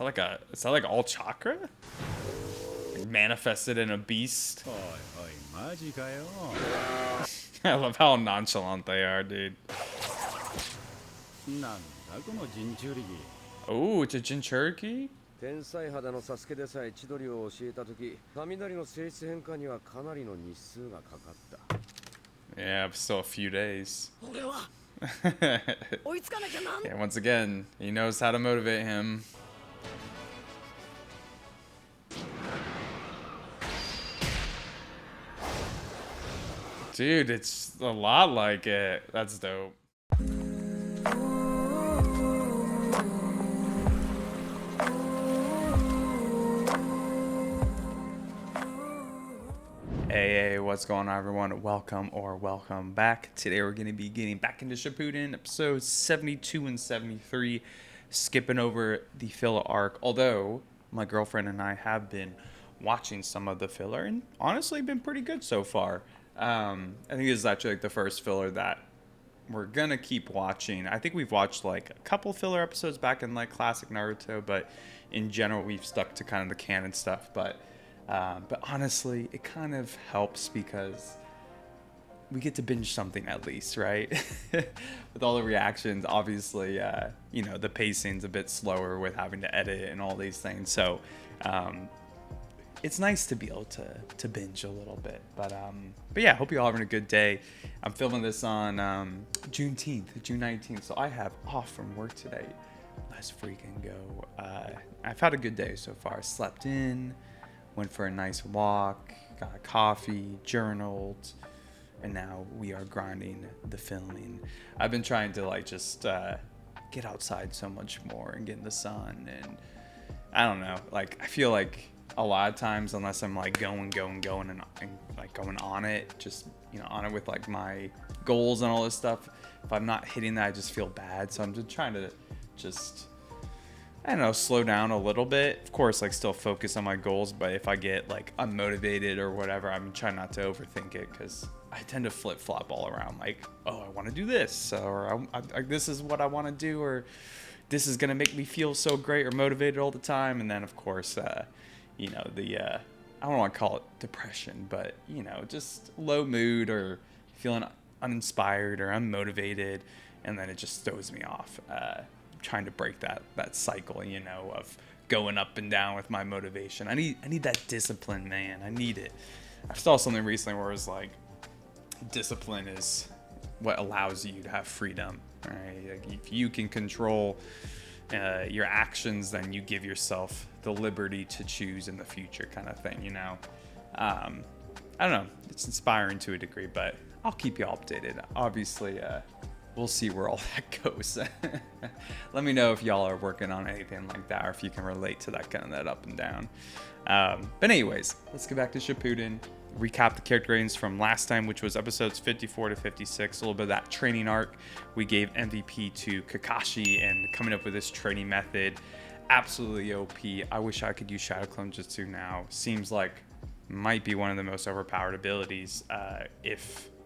is that like all chakra? Manifested in a beast. I love how nonchalant they are, dude. Oh, it's a Jinchuriki? 天才肌のサスケでさえ千鳥を教えたとき、雷の性質変化にはかなりの日数がかかった。Yeah, but still a few days. 俺は追いつかなきゃなん。 Yeah, once again, he knows how to motivate him. Dude, it's a lot like it. That's dope. Hey, what's going on, everyone? Welcome back. Today we're going to be getting back into Shippuden, episodes 72 and 73, skipping over the filler arc. Although my girlfriend and I have been watching some of the filler and honestly been pretty good so far. I think this is actually like the first filler that we're gonna keep watching. I think we've watched like a couple filler episodes back in like classic Naruto, but in general we've stuck to kind of the canon stuff. But honestly, it kind of helps because we get to binge something at least, right? With all the reactions, obviously, you know, the pacing's a bit slower with having to edit and all these things. So it's nice to be able to binge a little bit. But yeah, hope you're all having a good day. I'm filming this on June 19th, so I have off from work today. Let's freaking go. I've had a good day so far. Slept in, went for a nice walk, got a coffee, journaled, and now we are grinding the filming. I've been trying to like just get outside so much more and get in the sun, and I don't know, like I feel like a lot of times, unless I'm like going and like going on it, just, you know, on it with like my goals and all this stuff, if I'm not hitting that, I just feel bad. So I'm just trying to just, I don't know, slow down a little bit. Of course, like still focus on my goals, but if I get like unmotivated or whatever, I'm trying not to overthink it, because I tend to flip flop all around. Like, oh, I want to do this, or this is what I want to do, or this is gonna make me feel so great or motivated all the time. And then of course, you know, the I don't want to call it depression, but you know, just low mood or feeling uninspired or unmotivated, and then it just throws me off. Trying to break that cycle, you know, of going up and down with my motivation. I need that discipline, man. I need it. I saw something recently where it was like, discipline is what allows you to have freedom, right? Like if you can control your actions, then you give yourself the liberty to choose in the future, kind of thing, you know. I don't know, it's inspiring to a degree, but I'll keep you updated. Obviously, we'll see where all that goes. Let me know if y'all are working on anything like that, or if you can relate to that kind of that up and down. But anyways, let's get back to Shippuden. Recap the character ratings from last time, which was episodes 54 to 56. A little bit of that training arc. We gave MVP to Kakashi, and coming up with this training method, absolutely OP. I wish I could use Shadow Clone Jutsu now. Seems like might be one of the most overpowered abilities.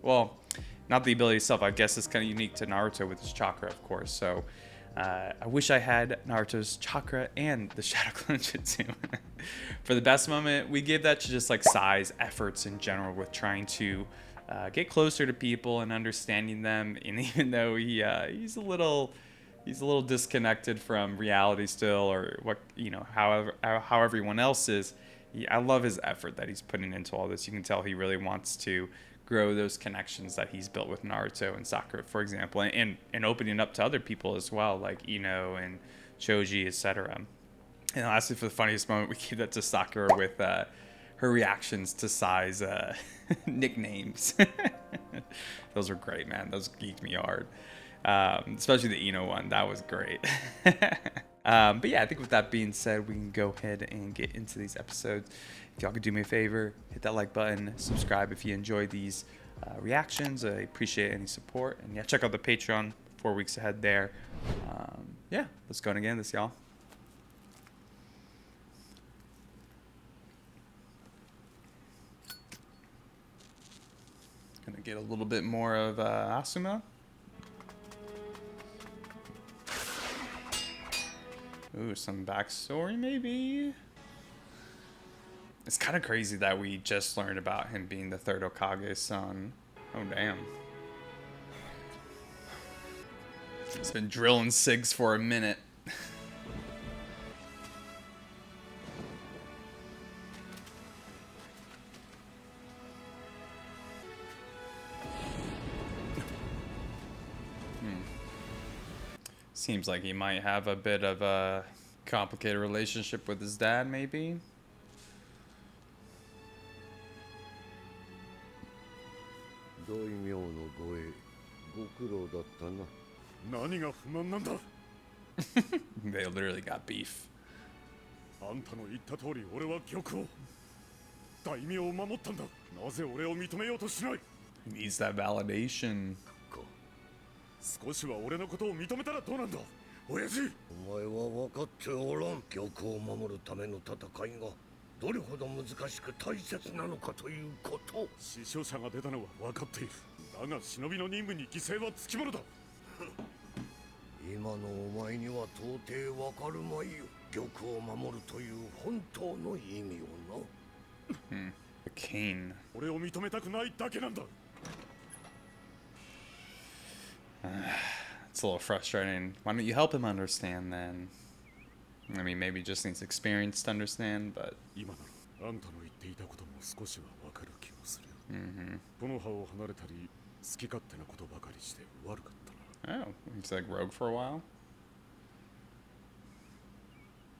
Well, not the ability itself. I guess it's kind of unique to Naruto with his chakra, of course. So I wish I had Naruto's chakra and the Shadow Clone Jutsu. For the best moment, we gave that to just like Sai's efforts in general with trying to get closer to people and understanding them. And even though he's a little disconnected from reality still, or what, you know, how everyone else is, I love his effort that he's putting into all this. You can tell he really wants to grow those connections that he's built with Naruto and Sakura, for example, and opening up to other people as well, like Ino and Choji, etc. And lastly, for the funniest moment, we gave that to Sakura with her reactions to Sai's nicknames. Those were great, man. Those geeked me hard. Especially the Ino one. That was great. But yeah, I think with that being said, we can go ahead and get into these episodes. If y'all could do me a favor, hit that like button, subscribe if you enjoy these reactions. I appreciate any support. And yeah, check out the Patreon 4 weeks ahead there. Yeah, let's go and again this, y'all. Gonna get a little bit more of Asuma. Ooh, some backstory maybe? It's kind of crazy that we just learned about him being the third Hokage's son. Oh, damn. He's been drilling SIGs for a minute. Seems like he might have a bit of a complicated relationship with his dad, maybe? 大名の護衛ご苦労だったな。何が不満なんだ。 They literally got beef. あんたの言った通り俺は玉を大名を守ったんだ。なぜ俺を認めようとしない。 He needs that validation. 少しは俺のことを認めたらどうなんだ親父。お前は分かっておらん。玉を守るための戦いがどれほど難しく大切なのかということ。死傷者が出たのは分かっている。だが忍びの任務に犠牲はつきものだ。今のお前には到底わかるまいよ。玉を守るという本当の意味をな。The cane. 俺を認めたくないだけなんだ。 It's a little frustrating. Why don't you help him understand then? I mean, maybe he just needs experience to understand, but... 今ならあんたの言っていたことも少しは分かる気もする。この葉を離れたり好き勝手なことばかりして悪かったな。 Oh, he's like rogue for a while?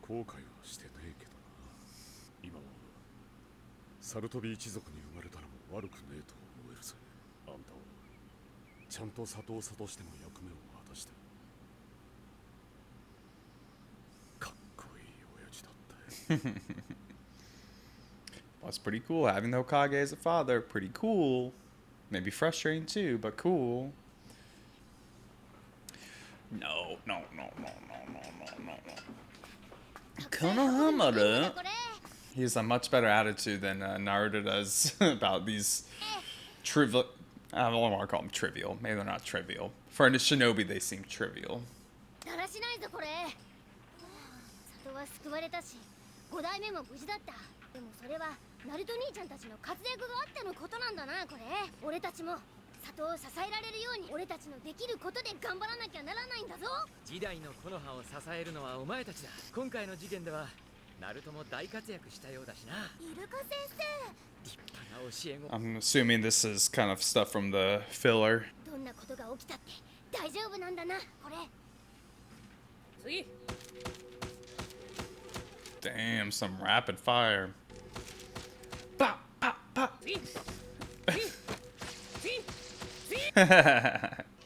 後悔はしてねえけどな。今はサルトビ一族に生まれたのも悪くねえと思えるぜ。あんたはちゃんと里を諭しての役目を果たした。かっこいい親父だったよ。Well, it's pretty cool. Having the Hokage as a father, pretty cool. Maybe frustrating too, but cool. No, no, no, no, no, no, no, no, no. Konohamaru. He has a much better attitude than Naruto does about these trivial... I don't want to call them trivial. Maybe they're not trivial. For a shinobi, they seem trivial. だらしないぞこれ。里は救われたし、5代目も無事だった。でもそれはナルト兄ちゃんたちの活躍があってのことなんだなこれ。俺たちも里を支えられるように俺たちのできることで頑張らなきゃならないんだぞ。時代の木の葉を支えるのはお前たちだ。今回の事件ではナルトも大活躍したようだしな。イルカ先生。 I'm assuming this is kind of stuff from the filler. どんなことが起きたって大丈夫なんだなこれ。次。 Damn, some rapid fire. Pop, pop, pop.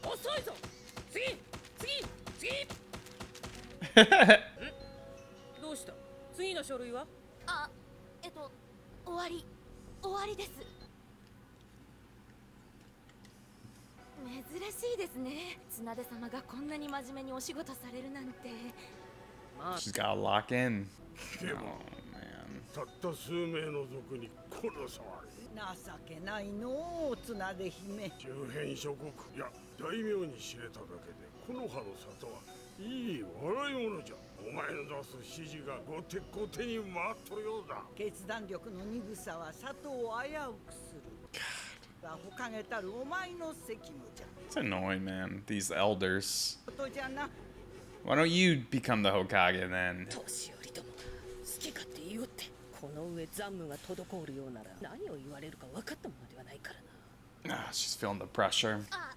遅いぞ。次。どうした？次の書類は？あ、終わりです。珍しいですね。綱手様がこんなに真面目にお仕事されるなんて。She's gotta lock in. でも man. たった数名の族にこの騒ぎ。情けないのう綱手姫。周辺諸国いや大名に知れただけでこの葉の里はいい笑い物じゃ。お前の出す指示が後手後手に回っとるようだ。決断力の鈍さは里を危うくする。がほかげたるお前の責務じゃ。 It's annoying, man. These elders. ことじゃな。 Why don't you become the Hokage then? 年寄りどもが好き勝手言おって。この上残務が滞るようなら何を言われるか分かったものではないからな。 Ah, she's feeling the pressure. あ、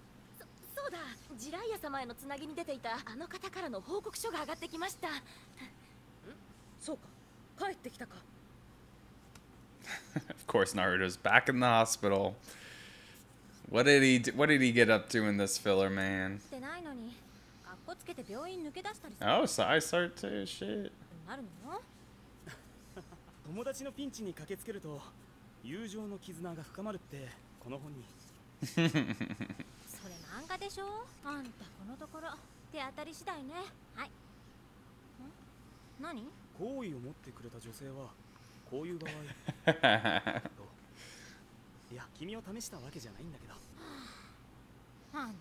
そうだ。ジライア様へのつなぎに出ていたあの方からの報告書が上がってきました。そうか、帰ってきたか。Of course, Naruto's back in the hospital. What did he get up to in this filler, man? してないのに、かっこつけて病院抜け出したりする。 Oh, so I start too. Shit. なるの？友達のピンチに駆けつけると友情の絆が深まるってこの本に。それ漫画でしょ。あんたこのところ手当たり次第ね。はい。何？好意を持ってくれた女性はこういう場合いや君を試したわけじゃないんだけど。あんたね。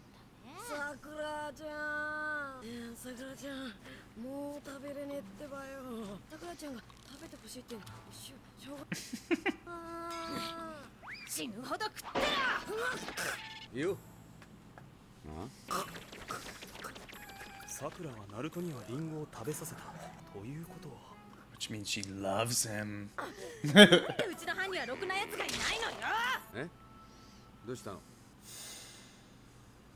さくらちゃん。さくらちゃん、もう食べれねえってばよ。さくらちゃんが食べてほしいってしょうが死ぬほど食ってら。よさくらはナルトにはリンゴを食べさせたということは Which means she loves him. なんでうちの班にはろくなやつがいないのよ。えどうしたの？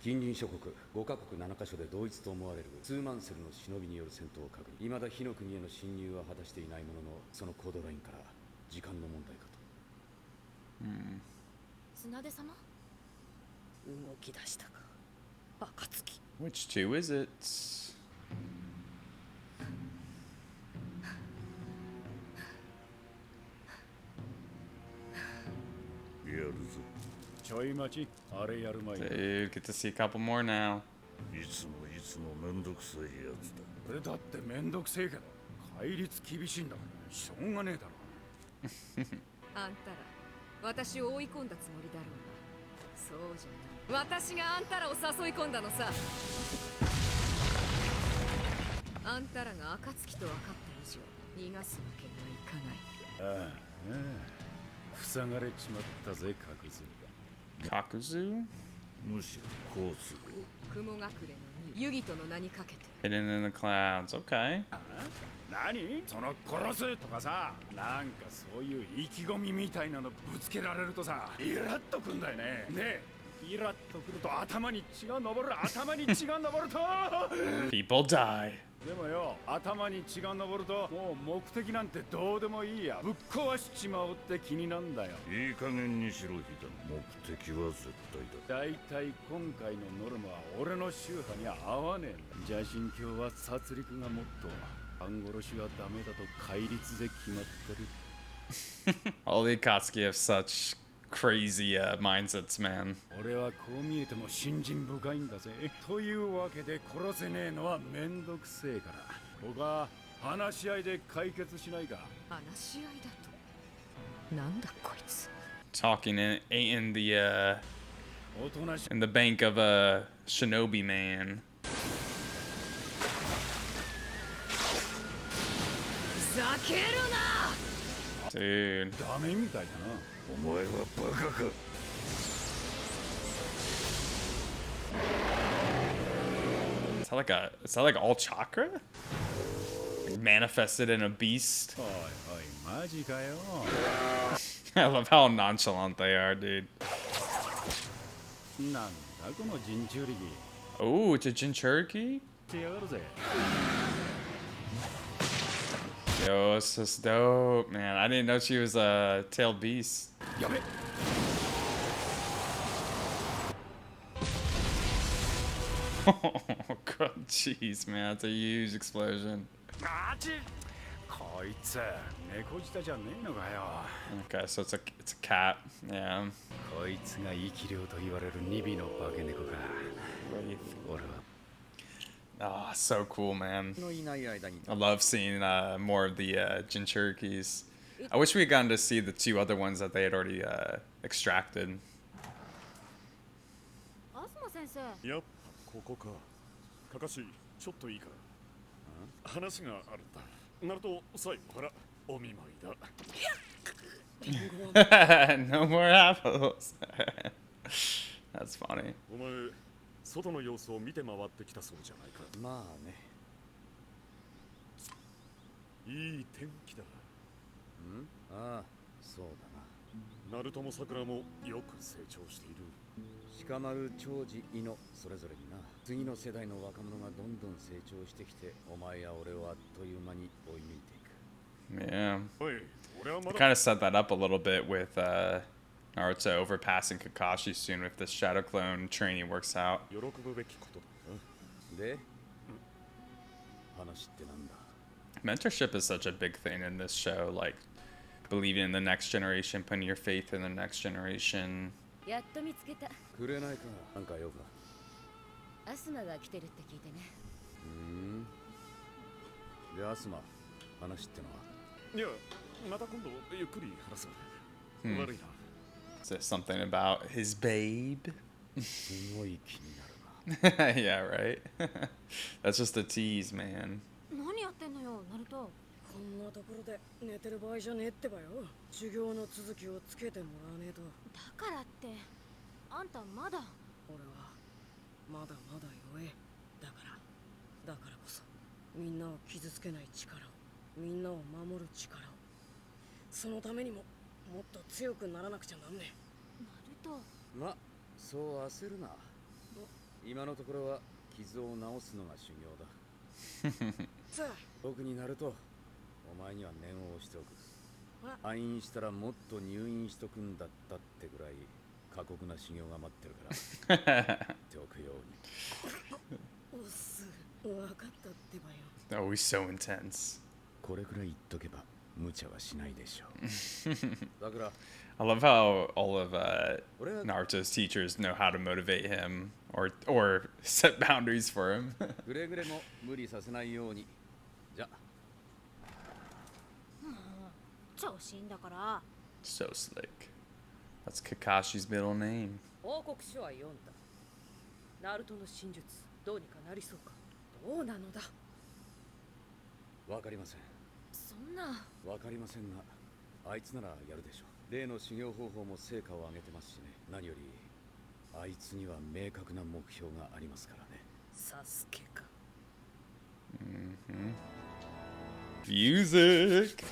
近隣諸国5カ国7カ所で同一と思われるツーマンセルの忍びによる戦闘を確認。未だ火の国への侵入は果たしていないものの、そのコードラインから時間の問題かと。綱出様？動き出したか。暁。 Which two is it? やるぞ。ちょい待ち、あれやる前に。 Dude, get to see a couple more now. いつもめんどくさいやつだ。俺だってめんどくせえけど、戒律厳しいんだからしょうがねえだろ。あんたら、私を追い込んだつもりだろうな。そうじゃない。私があんたらを誘い込んだのさ。あんたらが暁と分かった以上、逃がすわけにはいかない。ああ、塞がれちまったぜ、隠す。Kakuzu? むしろ交通。雲隠れのにユギトの名にかけて。 Hidden in the clouds. Okay. 何その殺すとかさ、なんかそういう意気込みみたいなのぶつけられるとさ、イラッとくんだよね。ねえ、イラッとくると頭に血が昇る、頭に血が昇るとPeople die. でもよ、頭に血が昇るともう目的なんてどうでもいいや、ぶっ壊しちまおうって気になんだよ。いい加減にしろ、ヒダ。目的は絶対だ。だいたい今回のノルマは俺の宗派には合わねえんだ。邪神教は殺戮がモットー。半殺しはダメだと戒律で決まってる。 All the Akatsuki have such crazy mindsets, man. 俺はこう見えても信心深いんだぜ。というわけで殺せねえのはめんどくせえから、僕は話し合いで解決しないか。話し合いだと。なんだこいつ。 Talking in the おとなし in the bank of a shinobi man. ふざけるな。 Dude. ダメみたいだな。お前はバカか。 Is that like all chakra? Like manifested in a beast? おいおい、マジかよ。 I love how nonchalant they are, dude. なんだこの人中力。 Oh, it's a Jinchuriki? してやがるぜ。 Yo, this is dope, man. I didn't know she was a tailed beast. やべ。 Oh, God, jeez, man. That's a huge explosion. あち。こいつ猫舌じゃねえのかよ。 Okay, so it's a cat. Yeah. こいつが生き量と言われる二尾の化け猫か。俺は Oh, so cool, man. のいない間に I love seeing more of the Jinchurikis. I wish we had gotten to see the two other ones that they had already extracted. アスマ先生。やっぱここか。かかし、ちょっといいか。話があるんだ。ナルト、最後からお見舞いだ。No more apples. That's funny. お前、外の様子を見て回ってきたそうじゃないか。まあね。いい天気だ。ああ、そうだナルトも桜もよく成長している。な。鹿丸、長治、伊野、それぞれにな。次の世代の若者がどんどん成長してきて、お前や俺をあっという間に追い抜いていく。Yeah. おい、俺はま Kind だ。 of set that up a little bit with Naruto overpassing Kakashi soon if the Shadow Clone training works out. 喜ぶべきことだな。で、話ってなんだ？ Mentorship is such a big thing in this show, like believing in the next generation, putting your faith in the next generation. やっと見つけた。くれないか。なんか用か。アスマが来てるって聞いてね。で、アスマ、話ってのは？いや、また今度ゆっくり話そう。悪いな。 Is there something about his babe? すごい気になるな。Yeah, right. That's just a tease, man. 何やってんのよナルト。こんなところで寝てる場合じゃねえってばよ。修行の続きをつけてもらわねえと。だからってあんたまだ。俺はまだまだ弱え。だからこそみんなを傷つけない力を、みんなを守る力を、そのためにももっと強くならなくちゃなんねナルト。ま、そう焦るな。今のところは傷を治すのが修行だ。え。さ僕になるとお前には念を押しておく。あ、退院したらもっと入院しとくんだったってぐらい過酷な修行が待ってるから言っておくように。おっす、わかったってばよ。 Oh, he's so intense. これくらい言っとけば無茶はしないでしょう。だから I love how all of 俺は Naruto's teachers know how to motivate him or set boundaries for him. くれぐれも無理させないように。じゃ調子いいんだから。 So slick. That's Kakashi's middle name. 報告書は読んだ。ナルトの真術、どうにかなりそうか。どうなのだ。わかりません。そんな。わかりませんが、あいつならやるでしょう。例の修行方法も成果を上げてますしね。何よりあいつには明確な目標がありますからね。サスケか。Music!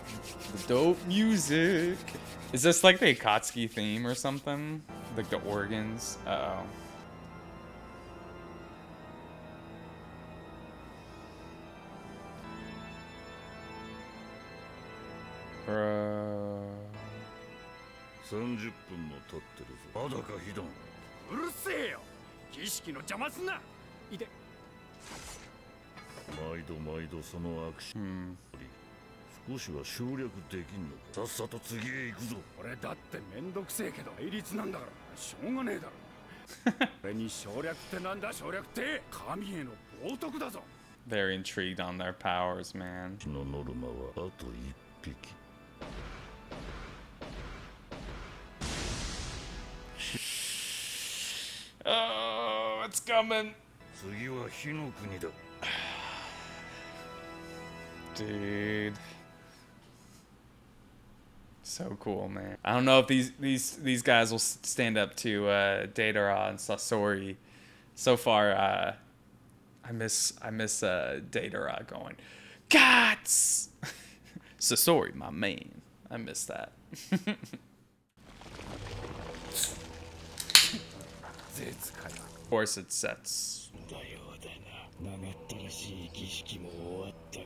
The dope music! Is this like the Akatsuki theme or something? Like the organs? Uh-oh. Bro. 30分も経ってるぞ。まだかヒドン。うるせえよ。儀式の邪魔すんな。いて。毎度そのアクション。少しは省略できんのか。さっさと次へ行くぞ。俺だってめんどくせえけど対立なんだからしょうがねえだろ。俺に省略ってなんだ。省略って神への冒涜だぞ。 Very intrigued on their powers, man. のノルマはあと一匹。Oh, it's coming. 次は火の国だ。 Dude. So cool, man. I don't know if these guys will stand up to Datara and Sasori. So far, I miss Datara going, Gots! Sasori, my man. I miss that. Of course, it sets. だようだな。長ったらしい儀式も終わったか。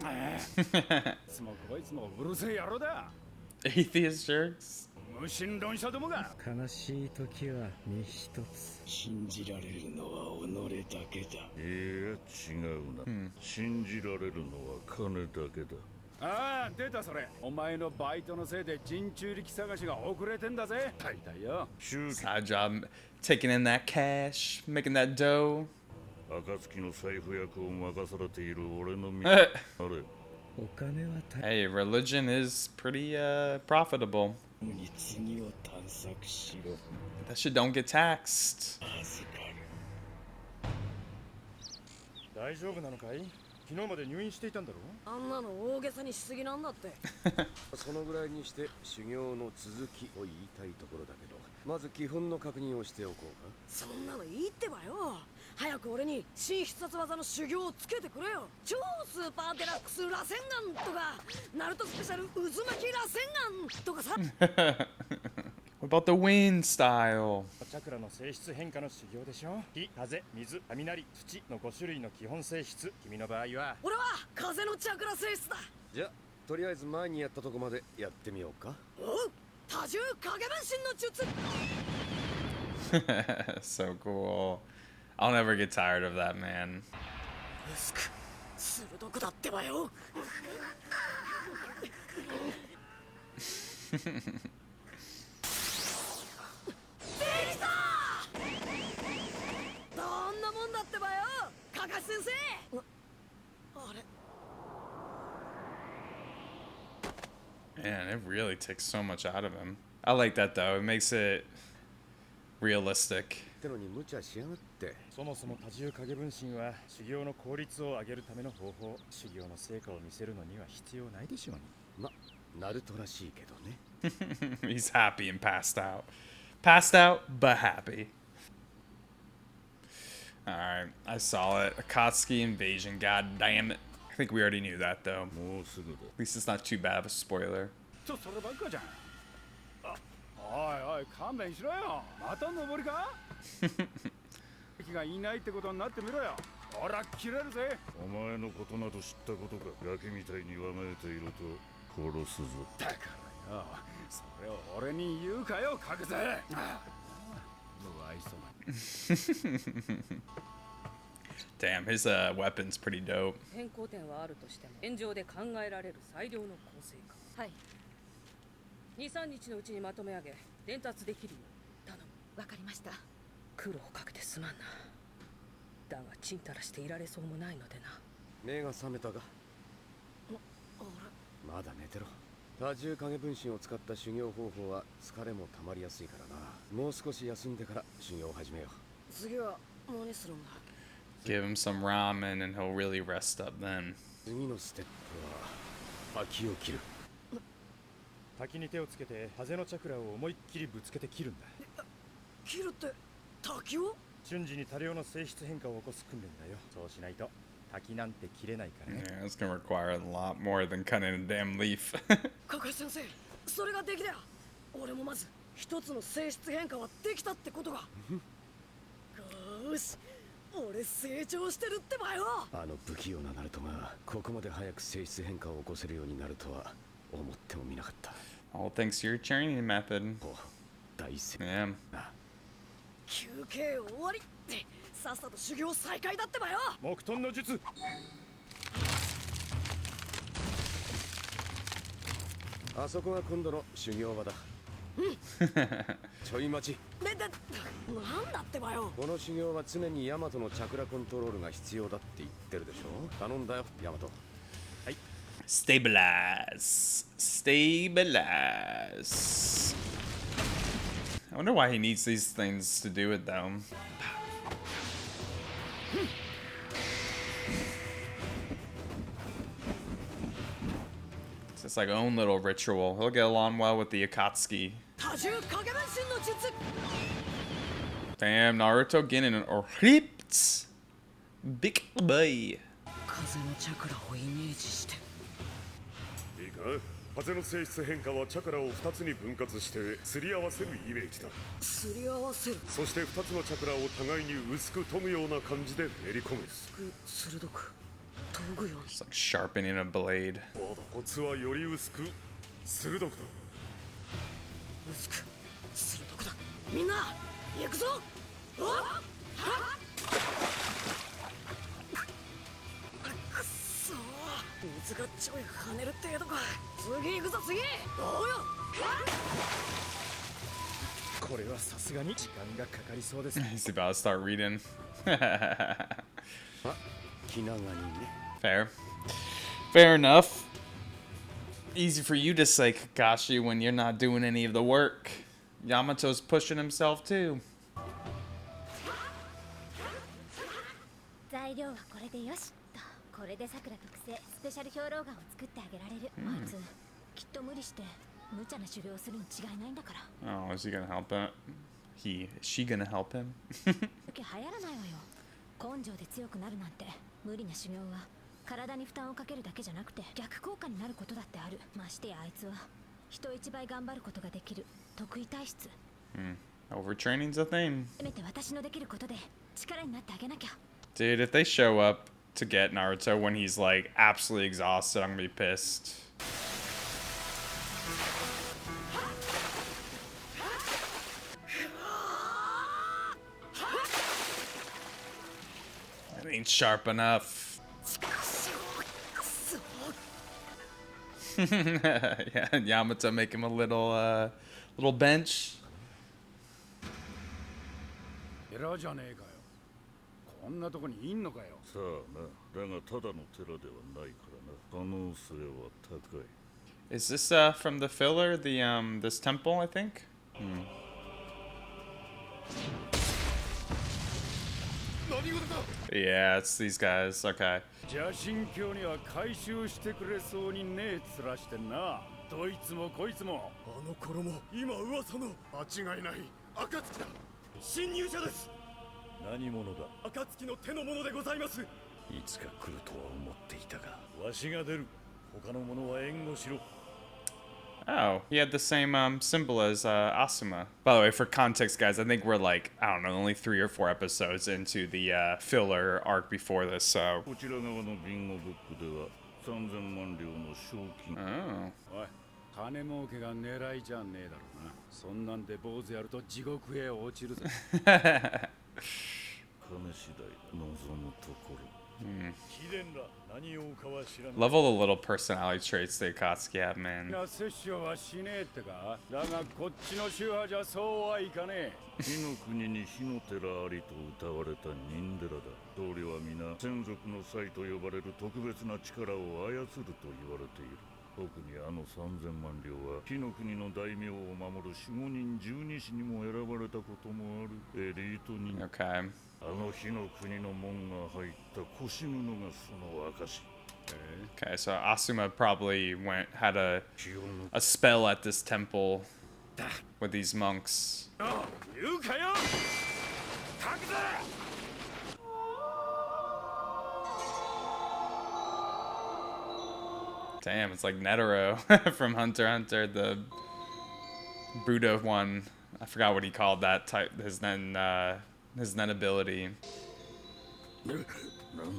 いつもこいつもうるせえ野郎だ。 Atheist jerks. 無神論者どもが。悲しい時は身一つ。信じられるのは己だけだ。いや違うな、信じられるのは金だけだ。ああ出たそれ。お前のバイトのせいで人中力探しが遅れてんだぜ。大体よ。 Side job, taking in that cash, making that dough. 暁の財布役を任されている俺の身。 Eh. あれ。お金は Hey, religion is pretty profitable. に次を探索しろ。 That shit don't get taxed. 預かる。大丈夫なのかい？昨日まで入院していたんだろ？あんなの大げさにしすぎなんだって。そのぐらいにして修行の続きを言いたいところだけど、まず基本の確認をしておこうか。そんなのいいってばよ。早く俺に新必殺技の修行をつけてくれよ。超スーパーデラックス螺旋丸とか、ナルトスペシャル渦巻き螺旋丸とかさ。What about the wind style? チャクラの性質変化の修行でしょ。火、風、水、雷、土の5種類の基本性質。君の場合は俺は風のチャクラ性質だ。じゃあとりあえず前にやったとこまでやってみようか。おう、多重影分身の術。 So cool. I'll never get tired of that, man. 薄く鋭くだってばよ。どんなもんだってばよ、カカシ先生。あれ Man, it really takes so much out of him. I like that though. It makes it realistic. ってのに無茶しやがって。そもそも多重影分身は修行の効率を上げるための方法。修行の成果を見せるのには必要ないでしょうに。ま、ナルトらしいけどね。He's happy and passed out. Passed out, but happy. Alright, I saw it. Akatsuki invasion, god damn it. I think we already knew that though. もうすぐだ。 At least it's not too bad of a spoiler. そればっかじゃん。おいおい勘弁しろよ。また登りか？敵がいないってことになってみろよ。ほら切れるぜ。お前のことなど知ったことか。ガキみたいにわめいていると殺すぞ。だからよ、それを俺に言うかよ、かくぜ。無愛想な。Damn, his weapon's pretty dope. 変更点はあるとしても現状で考えられる最良の構成か。はい。2、3日のうちにまとめ上げ伝達できるよう頼む。わかりました。苦労かけてすまんな。だがちんたらしていられそうもないのでな。目が覚めたか？まだ寝てろ。多重影分身を使った修行方法は疲れもたまりやすいからな。もう少し休んでから修行を始めよう。次は何するんだ。Give him some ramen and he'll really rest up then. 次のステップは滝を切る。滝に手をつけて風のチャクラを思いっきりぶつけて切るんだ。切るって滝を？瞬時に多量の性質変化を起こす訓練だよ。そうしないと滝なんて切れないからね。 Yeah, it's gonna require a lot more than cutting a damn leaf. カカシ先生、それができりゃ俺もまず一つの性質変化はできたってことが。よーし、俺成長してるってばよ。あの不器用なナルトがここまで早く性質変化を起こせるようになるとは思ってもみなかった。 All thanks to your training method. 大成 Yeah. 休憩終わりってさっさと修行再開だってばよ。木遁の術。あそこが今度の修行場だ。ちょい待ち。なんだってばよ。この修行は常にヤマトのチャクラコントロールが必要だって言ってるでしょ。頼んだよ、ヤマト。はい。 Stabilize. Stabilize. I wonder why he needs these things to do it though. It's just like own little ritual. He'll get along well with the Akatsuki. 多重影分身の術。 Damn, Naruto getting an ripped big boy. 風のチャクラをイメージして。いいか、風の性質変化はチャクラを2つに分割してすり合わせるイメージだ。すり合わせる。そして2つのチャクラを互いに薄く研ぐような感じで練り込む。鋭く研ぐように。 It's like sharpening a blade. コツはより薄く鋭くだ。薄く鋭くだ。みんな行くぞ。くっそー、水がちょい跳ねる程度か。次行くぞ次。どうよ。これはさすがに時間がかかりそうです。 He's about to start reading. 気長にね。 Fair. Fair enough. Easy for you to say Kakashi when you're not doing any of the work. Yamato's pushing himself too. 材料はこれでよしと。これでさくら特製スペシャル兵糧丸を作ってあげられる。あいつきっと無理して無茶な修行をするに違いないんだから。 Oh, is he gonna help him? Is she gonna help him? 流行らないわよ。根性で強くなるなんて無理な修行は体に負担をかけるだけじゃなくて逆効果になることだってある。ましてやあいつは人一倍頑張ることができる得意体質。Overtraining's a thing. せめて私のできることで力になってあげなきゃ。 Dude, if they show up to get Naruto when he's like absolutely exhausted, I'm gonna be pissed. It ain't sharp enough. Yeah, Yamato make him a little bench. エラじゃねえかよ。こんなとこにいんのかよ。さあな、だがただの寺ではないからな。可能性は高い。 Is this from the filler? The this temple, I think. Yeah, it's these guys. Okay. 邪神教には回収してくれそうにねえ面してんな。どいつもこいつも。あの頃も今噂の間違いない暁だ。侵入者です。何者だ。暁の手の者でございます。いつか来るとは思っていたが、わしが出る。他の者は援護しろ。 Oh, he had the same symbol as Asuma. By the way, for context, guys, I think we're like, I don't know, only 3 or 4 episodes into the filler arc before this, so. こちら側のビンゴブックでは3000万両の賞金。 Oh. おい、金儲けが狙いじゃねえだろうな。そんなんで坊主やると地獄へ落ちるぞ。金次第だ。望むところ。 Love all the little personality traits the Akatsuki have, man. な殺生はしねえってか。だがこっちの宗派じゃそうはいかねえ。火の国に火の寺ありと歌われた忍寺だ。僧侶は皆専属の才と呼ばれる特別な力を操ると言われている。特にあの3000万両は火の国の大名を守る守護人12士にも選ばれたこともあるエリート人。 Okay. あの火の国の門が入った腰布がその証。 Okay, so Asuma probably had a spell at this temple with these monks. 言うかよ。書くぜ。 Damn, it's like Netero from Hunter x Hunter, the Buddha one. I forgot what he called that type, his Nen ability. なん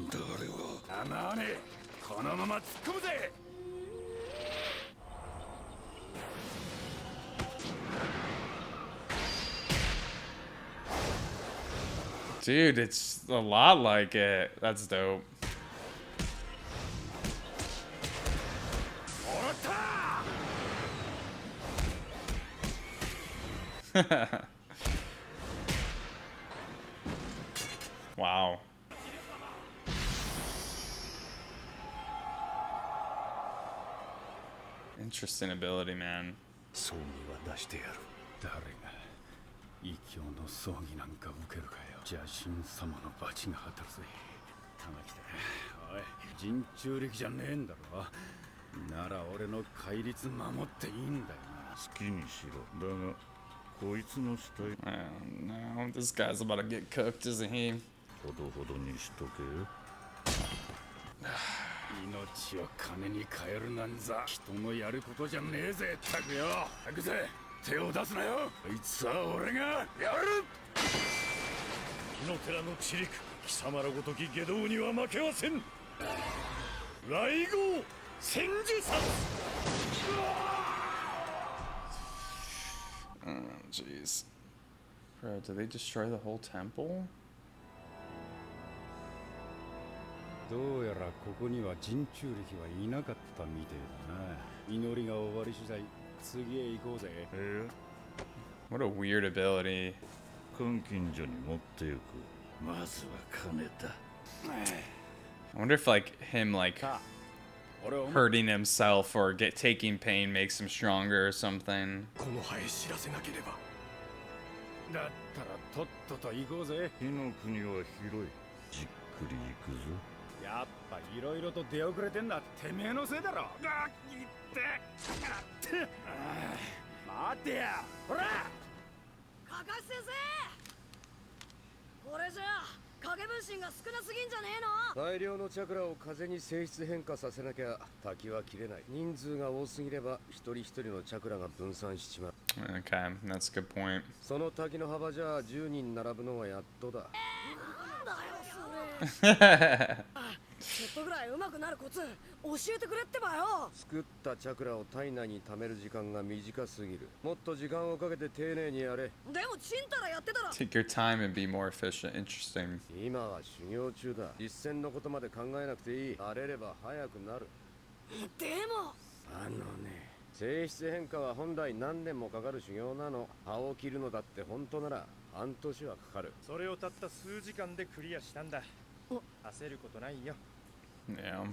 だあれは。構わねえ。このまま突っ込むぜ。 Dude, it's a lot like it. That's dope. もらった。 Wow. Interesting ability, man. 葬儀は出してやる。誰が異教の葬儀なんか受けるかよ。邪神様の罰が当たるぜ。玉木だ。おい、人中力じゃねえんだろ。なら俺の戒律守っていいんだよな。好きにしろ。だがこいつの死体。 Oh no, this guy's about to get cooked, isn't he? ほどほどにしとけ。 命を金に換えるなんざ人のやることじゃねえぜ。たくよ。たくぜ。手を出すなよ。あいつは俺がやる。火の寺の地陸。貴様らごとき下道には負けはせん。来号千住殺。 Oh, jeez. Bro, did they destroy the whole temple? どうやらここには人中力はいなかったみてえだな。祈りが終わり次第次へ行こうぜ。What a weird ability. 監禁所に持ってゆく。まずは金だ。 I wonder if like him like hurting himself or taking pain makes him stronger or something. この葉へ知らせなければ。だったらとっとと行こうぜ。火の国は広い。じっくり行くぞ。やっぱいろいろと出遅れてんのはてめえのせいだろ。あ、いって。待てや。ほら。カカシ先生。これじゃ影分身が少なすぎんじゃねえの。大量のチャクラを風に性質変化させなきゃ滝は切れない。人数が多すぎれば一人一人のチャクラが分散しちまう。 Okay, that's a good point. その滝の幅じゃ10人並ぶのはやっとだ。なんだよそれ。ちょっとぐらい上手くなるコツ教えてくれってばよ。作ったチャクラを体内に貯める時間が短すぎる。もっと時間をかけて丁寧にやれ。でもちんたらやってたら。 Take your time and be more efficient. Interesting. 今は修行中だ。実践のことまで考えなくていい。荒れれば早くなる。でもね、性質変化は本来何年もかかる修行なの。葉を切るのだって本当なら半年はかかる。それをたった数時間でクリアしたんだ。焦ることないよ。 Yeah.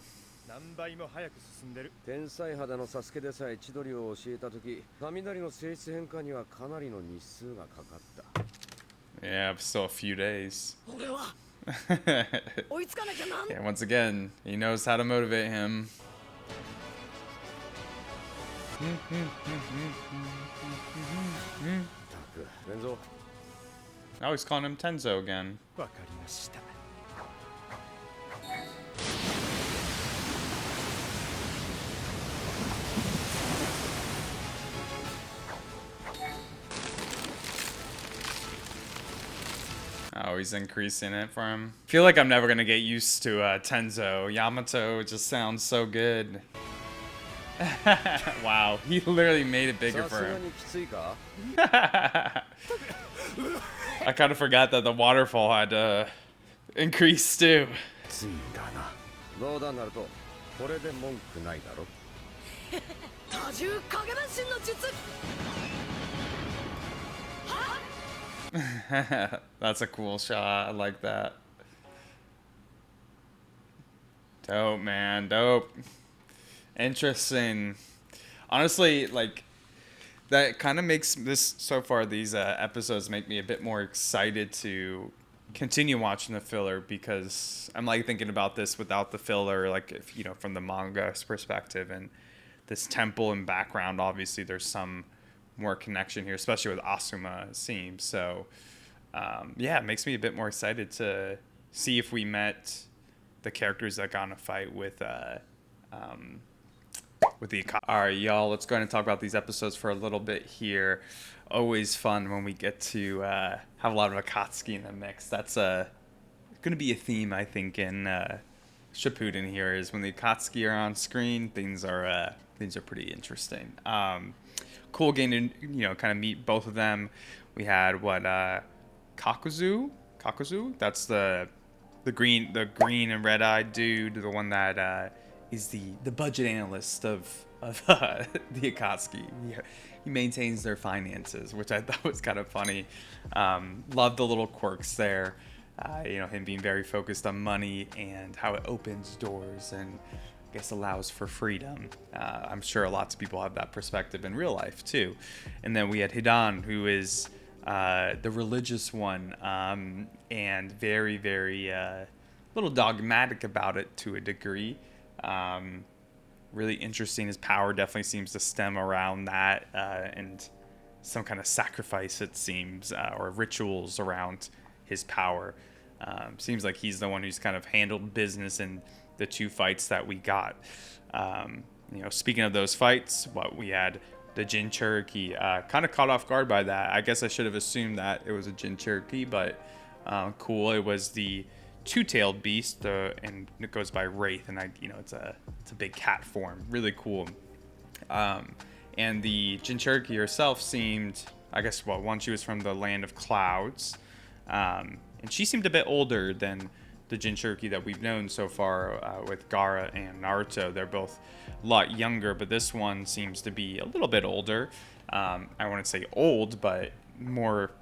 何倍も早く進んでる。天才肌のサスケでさえ千鳥を教えた時、雷の性質変化にはかなりの日数がかかった。 Yeah, still a few days. 俺は Yeah, once again, he knows how to motivate him. Now he's calling him Tenzo again. Oh, he's increasing it for him. I feel like I'm never gonna get used to Tenzo. Yamato just sounds so good. Wow, he literally made it bigger for him. I kind of forgot that the waterfall had increased too. That's a cool shot. I like that. Dope, man. Dope. Interesting. Honestly, like, that kind of makes this, so far, these episodes make me a bit more excited to continue watching the filler, because I'm like thinking about this without the filler, like, if, you know, from the manga's perspective, and this temple and background, obviously there's some more connection here, especially with Asuma, it seems. So yeah, it makes me a bit more excited to see if we met the characters that got in a fight with the All right, y'all, let's go ahead and talk about these episodes for a little bit here. Always fun when we get to have a lot of Akatsuki in the mix. That's going to be a theme, I think, in Shippuden here, is when the Akatsuki are on screen, things are pretty interesting. Cool getting to, you know, kind of meet both of them. We had Kakuzu? That's the green and red-eyed dude, the one that is the budget analyst of the Akatsuki. He maintains their finances, which I thought was kind of funny. Love the little quirks there. You know, him being very focused on money and how it opens doors and I guess allows for freedom. I'm sure lots of people have that perspective in real life too. And then we had Hidan, who is the religious one, and very, very little dogmatic about it to a degree. Really interesting. His power definitely seems to stem around that, and some kind of sacrifice, it seems, or rituals around his power. Seems like he's the one who's kind of handled business in the two fights that we got. You know, speaking of those fights, we had the Jinchuriki. Kind of caught off guard by that. I guess I should have assumed that it was a Jinchuriki, but cool. It was the two-tailed beast, and it goes by Wraith, and it's a big cat form. Really cool. And the Jinchuriki herself seemed, I guess, one, she was from the land of clouds, and she seemed a bit older than the Jinchuriki that we've known so far with Gaara and Naruto. They're both a lot younger, but this one seems to be a little bit older. I wouldn't say old, but more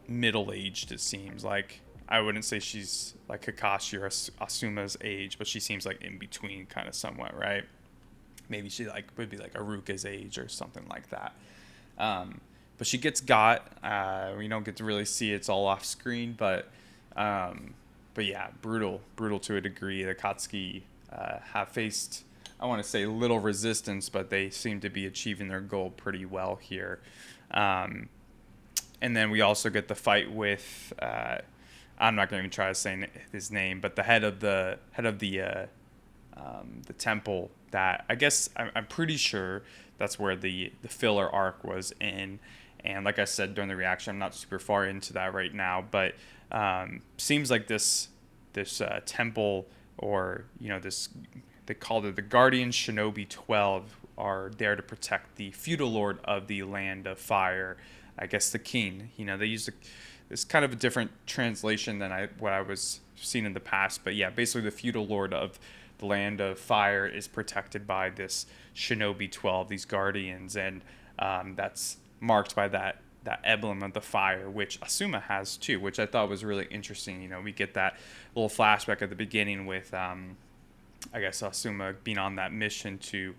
middle-aged, it seems like. I wouldn't say she's like Kakashi or Asuma's age, but she seems like in between, kind of somewhat, right? Maybe she would be like Aruka's age or something like that. But she gets got. We don't get to really see it. It's all off screen, but yeah, brutal to a degree. The Akatsuki have faced, I want to say, little resistance, but they seem to be achieving their goal pretty well here. And then we also get the fight with. I'm not going to even try to say his name, but the head of the temple. That I guess I'm pretty sure that's where the filler arc was in. And like I said during the reaction, I'm not super far into that right now, but seems like this temple, or this, they called it the Guardian Shinobi 12, are there to protect the feudal lord of the land of fire. I guess the king. They used it's kind of a different translation than what I was seeing in the past, but yeah, basically the feudal lord of the land of fire is protected by this Shinobi 12, these guardians, and that's marked by that emblem of the fire, which Asuma has too, which I thought was really interesting. We get that little flashback at the beginning with, I guess, Asuma being on that mission to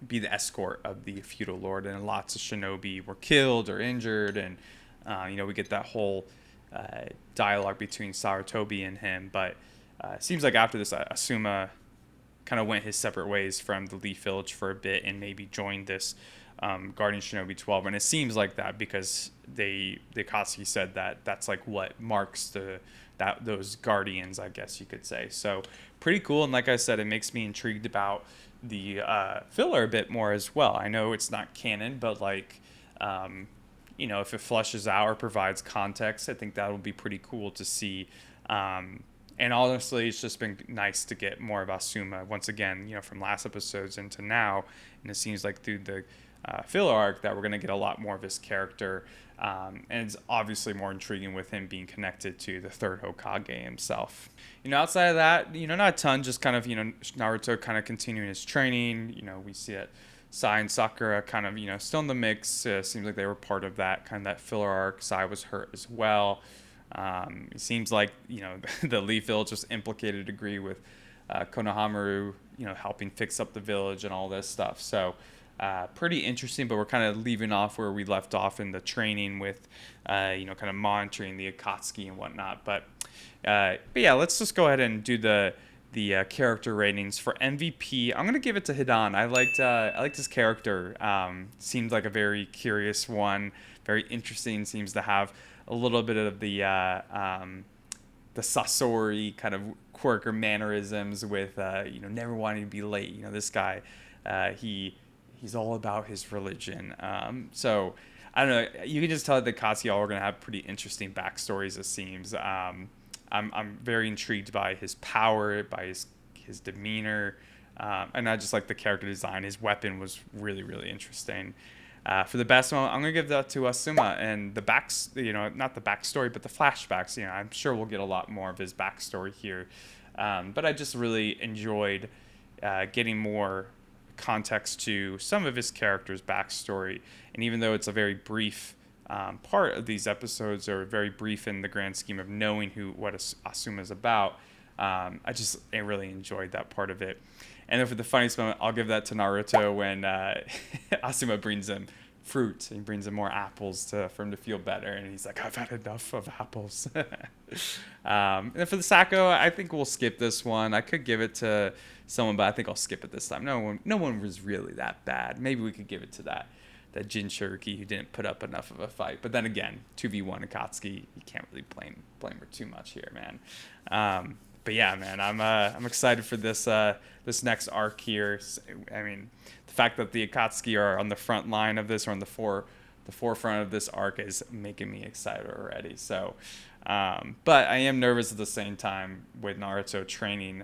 be the escort of the feudal lord, and lots of shinobi were killed or injured, and we get that whole dialogue between Sarutobi and him. But it seems like after this, Asuma kind of went his separate ways from the Leaf Village for a bit and maybe joined this Guardian Shinobi 12. And it seems like that because the Akatsuki said that that's like what marks those guardians, I guess you could say. So pretty cool. And like I said, it makes me intrigued about the filler a bit more as well. I know it's not canon, but like, if it flushes out or provides context, I think that will be pretty cool to see. And honestly, it's just been nice to get more of Asuma once again, from last episodes into now. And it seems like through the filler arc that we're going to get a lot more of his character. And it's obviously more intriguing with him being connected to the third Hokage himself. Outside of that, not a ton, just kind of, Naruto kind of continuing his training. We see that Sai and Sakura kind of, still in the mix. Seems like they were part of that filler arc. Sai was hurt as well. It seems like, the Leaf Village was implicated to a degree with Konohamaru, helping fix up the village and all this stuff. So pretty interesting, but we're kind of leaving off where we left off in the training with, kind of monitoring the Akatsuki and whatnot. But yeah, let's just go ahead and do the character ratings. For MVP, I'm gonna give it to Hidan. I liked his character. Seemed like a very curious one, very interesting. Seems to have a little bit of the Sasori kind of quirk or mannerisms with never wanting to be late. This guy, he's all about his religion. So I don't know. You can just tell that the Akatsuki are going to have pretty interesting backstories. It seems. I'm very intrigued by his power, by his demeanor, and I just like the character design. His weapon was really, really interesting. For the best one, I'm gonna give that to Asuma and the not the backstory, but the flashbacks. I'm sure we'll get a lot more of his backstory here, but I just really enjoyed getting more context to some of his character's backstory. And even though it's a very brief part of these episodes, or very brief in the grand scheme of knowing what Asuma is about, I really enjoyed that part of it. And then for the funniest moment, I'll give that to Naruto when Asuma brings him fruit. He brings him more apples for him to feel better. And he's like, I've had enough of apples. And then for the Sako, I think we'll skip this one. I could give it to someone, but I think I'll skip it this time. No one was really that bad. Maybe we could give it to that Jinchuriki who didn't put up enough of a fight. But then again, 2v1 Akatsuki, you can't really blame her too much here, man. But yeah, man, I'm excited for this next arc here. I mean, the fact that the Akatsuki are on the front line of this, or on the forefront of this arc, is making me excited already. So, but I am nervous at the same time with Naruto training.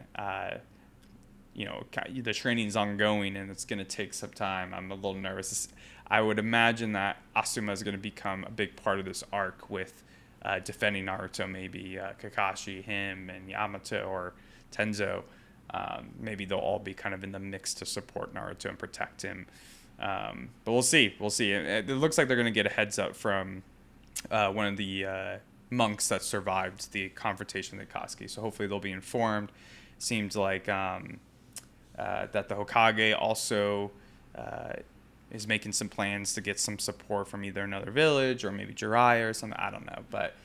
The training's ongoing and it's gonna take some time. I'm a little nervous. I would imagine that Asuma is gonna become a big part of this arc with defending Naruto, maybe Kakashi, him, and Yamato or Tenzo. Maybe they'll all be kind of in the mix to support Naruto and protect him. But we'll see. It looks like they're going to get a heads up from one of the monks that survived the confrontation with Akatsuki. So hopefully they'll be informed. Seems like that the Hokage also is making some plans to get some support from either another village or maybe Jiraiya or something. I don't know. But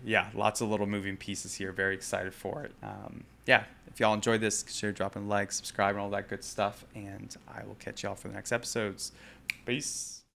yeah, lots of little moving pieces here. Very excited for it. Yeah, if y'all enjoyed this, consider dropping a like, subscribe, and all that good stuff. And I will catch y'all for the next episodes. Peace.